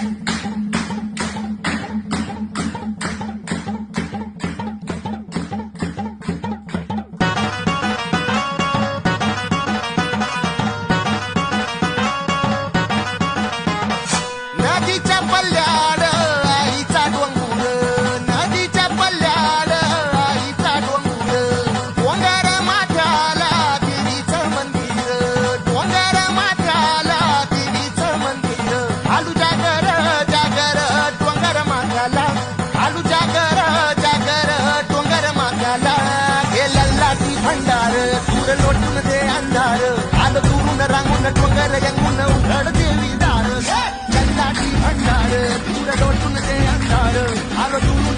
नदीच्या पल्ल्याड आईचा डोंगर, नदीच्या पल्ल्याड आईचा डोंगर, डोंगर माथ्याला देवीचं मंदिर, डोंगर माथ्याला देवीचं मंदिर. आलू जागर जागर डोंगर माथ्याला, आलू जागर जागर डोंगर माथ्याला. हे लल्लाची भंडार दूर लोटून दे अंधार, आलं दुरून रांगून डोंगर यंगून उघड देवी दार. लल्लाची भंडार दूर लोटून दे अंधार, आलं दुरून